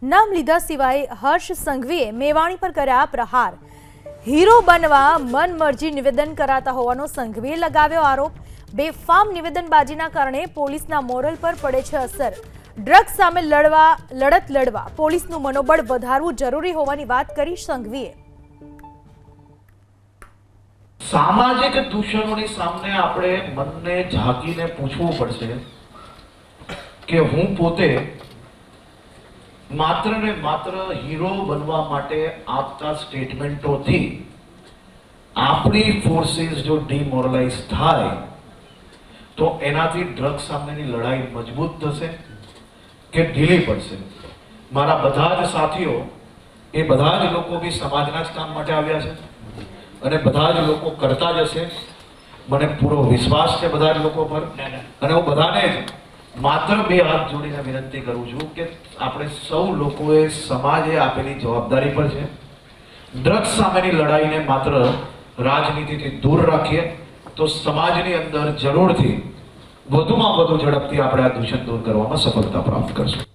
નામ લીધા સિવાય હર્ષ સંઘવીએ મેવાણી પર કર્યા પ્રહાર। હીરો બનવા મનમરજી નિવેદન કરાતા હોવાનો સંઘવીએ લગાવ્યો આરોપ। બેફામ નિવેદનબાજીના કારણે પોલીસના મોરલ પર પડે છે અસર। ડ્રગ્સ સામે લડત લડવા પોલીસનું મનોબળ વધારવું જરૂરી હોવાની વાત કરી સંઘવીએ। સામાજિક દૂષણોની સામે આપણે મનને ઝાંકીને પૂછવું પડશે કે હું પોતે માત્ર ને માત્ર હીરો બનવા માટે આપતા સ્ટેટમેન્ટોથી આપણી ફોર્સિસ જો ડિમોરલાઇઝ થાય તો એનાથી ડ્રગ્સ સામેની લડાઈ મજબૂત થશે કે ઢીલી પડશે। મારા બધા જ સાથીઓ એ બધા જ લોકો બી સમાજના જ કામ માટે આવ્યા છે અને બધા જ લોકો કરતા જ હશે। મને પૂરો વિશ્વાસ છે બધા જ લોકો પર અને હું બધાને જ માત્ર બે હાથ જોડીને વિનંતી કરું છું કે આપણે સૌ લોકોએ સમાજે આપેલી જવાબદારી પર છે। ડ્રગ્સ સામેની લડાઈને માત્ર રાજનીતિથી દૂર રાખીએ તો સમાજની અંદર જરૂરથી વધુમાં વધુ ઝડપથી આપણે આ દૂષણ દૂર કરવામાં સફળતા પ્રાપ્ત કરશું।